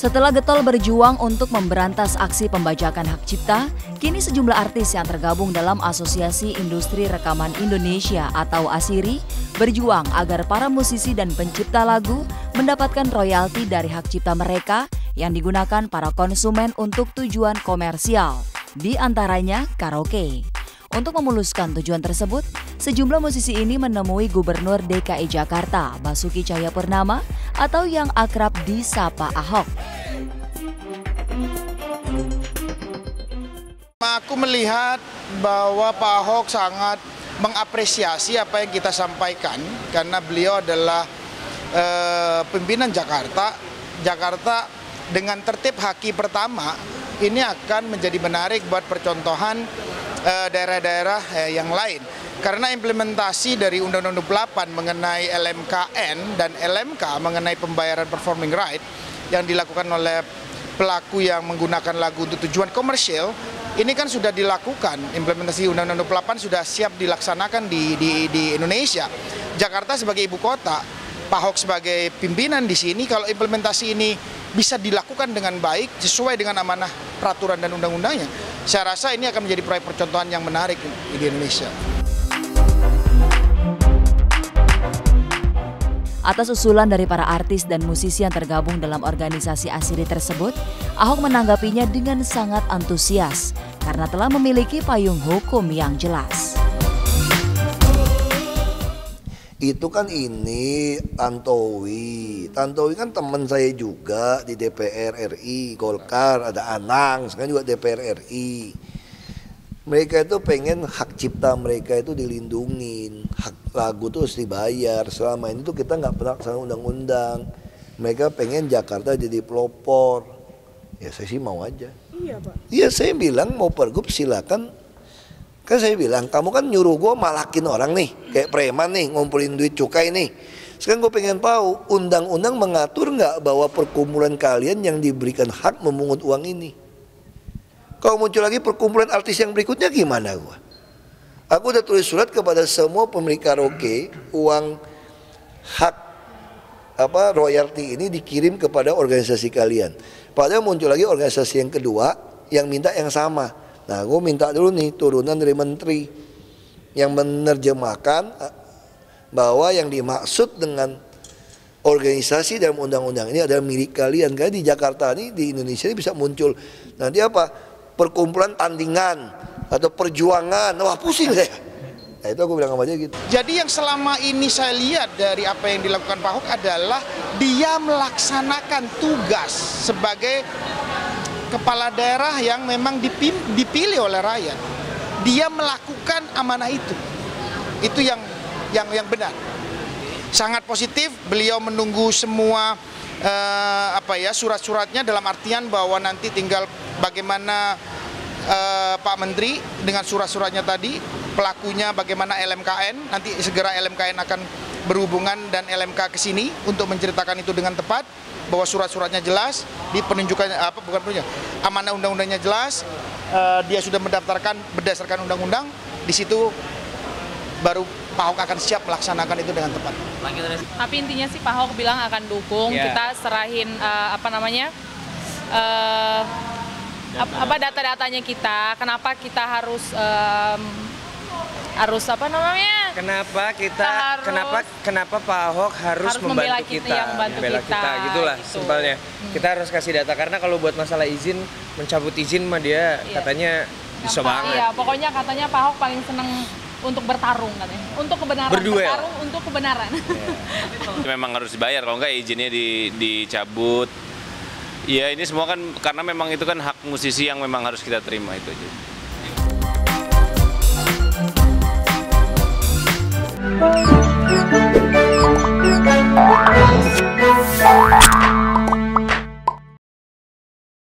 Setelah getol berjuang untuk memberantas aksi pembajakan hak cipta, kini sejumlah artis yang tergabung dalam Asosiasi Industri Rekaman Indonesia atau ASIRI berjuang agar para musisi dan pencipta lagu mendapatkan royalti dari hak cipta mereka yang digunakan para konsumen untuk tujuan komersial, di antaranya karaoke. Untuk memuluskan tujuan tersebut, sejumlah musisi ini menemui Gubernur DKI Jakarta, Basuki Cahayapurnama, atau yang akrab disapa Ahok. Aku melihat bahwa Pak Ahok sangat mengapresiasi apa yang kita sampaikan karena beliau adalah pimpinan Jakarta. Jakarta dengan tertib haki pertama ini akan menjadi menarik buat percontohan daerah-daerah yang lain. Karena implementasi dari Undang-Undang 28 mengenai LMKN dan LMK mengenai pembayaran performing right yang dilakukan oleh pelaku yang menggunakan lagu untuk tujuan komersial, ini kan sudah dilakukan. Implementasi Undang-Undang 28 sudah siap dilaksanakan di Indonesia. Jakarta sebagai ibu kota, Pak Ahok sebagai pimpinan di sini, kalau implementasi ini bisa dilakukan dengan baik sesuai dengan amanah peraturan dan undang-undangnya, saya rasa ini akan menjadi proyek percontohan yang menarik di Indonesia. Atas usulan dari para artis dan musisi yang tergabung dalam organisasi ASIRI tersebut, Ahok menanggapinya dengan sangat antusias karena telah memiliki payung hukum yang jelas. Itu kan ini Tantowi kan teman saya juga di DPR RI, Golkar, ada Anang, sekarang juga DPR RI. Mereka itu pengen hak cipta mereka itu dilindungin, hak lagu itu harus dibayar. Selama ini tuh kita nggak pernah laksanakan undang-undang. Mereka pengen Jakarta jadi pelopor. Ya saya sih mau aja. Iya Pak. Iya saya bilang mau pergub silakan. Kan saya bilang kamu kan nyuruh gue malakin orang nih, kayak preman nih ngumpulin duit cukai nih. Sekarang gue pengen tahu undang-undang mengatur nggak bahwa perkumpulan kalian yang diberikan hak memungut uang ini. Kalau muncul lagi perkumpulan artis yang berikutnya gimana gua? Aku udah tulis surat kepada semua pemilik karaoke, uang hak royalti ini dikirim kepada organisasi kalian. Padahal muncul lagi organisasi yang kedua yang minta yang sama. Nah, gue minta dulu nih turunan dari menteri yang menerjemahkan bahwa yang dimaksud dengan organisasi dalam undang-undang ini adalah milik kalian. Karena di Jakarta ini, di Indonesia ini bisa muncul nanti perkumpulan tandingan atau perjuangan. Wah pusing saya. Nah itu aku bilang sama dia gitu. Jadi yang selama ini saya lihat dari apa yang dilakukan Pak Ahok adalah dia melaksanakan tugas sebagai kepala daerah yang memang dipilih oleh rakyat. Dia melakukan amanah itu. Itu yang benar. Sangat positif, beliau menunggu semua surat-suratnya dalam artian bahwa nanti tinggal bagaimana Pak Menteri dengan surat-suratnya tadi, pelakunya bagaimana LMKN, nanti segera LMKN akan berhubungan dan LMK ke sini untuk menceritakan itu dengan tepat, bahwa surat-suratnya jelas, di penunjukannya amanah undang-undangnya jelas, dia sudah mendaftarkan berdasarkan undang-undang, di situ baru Pak Ahok akan siap melaksanakan itu dengan tepat. Tapi intinya sih Pak Ahok bilang akan dukung, kita serahin data-datanya kita, kenapa kita harus kenapa Pak Ahok harus membantu kita, membela kita gitulah gitu. Simpelnya. Kita harus kasih data karena kalau buat masalah izin, mencabut izin mah dia katanya bisa banget. Iya, pokoknya katanya Pak Ahok paling seneng untuk bertarung katanya, untuk kebenaran, bertarung untuk kebenaran. Memang harus dibayar, kalau enggak izinnya dicabut. Ya ini semua kan karena memang itu kan hak musisi yang memang harus kita terima itu aja.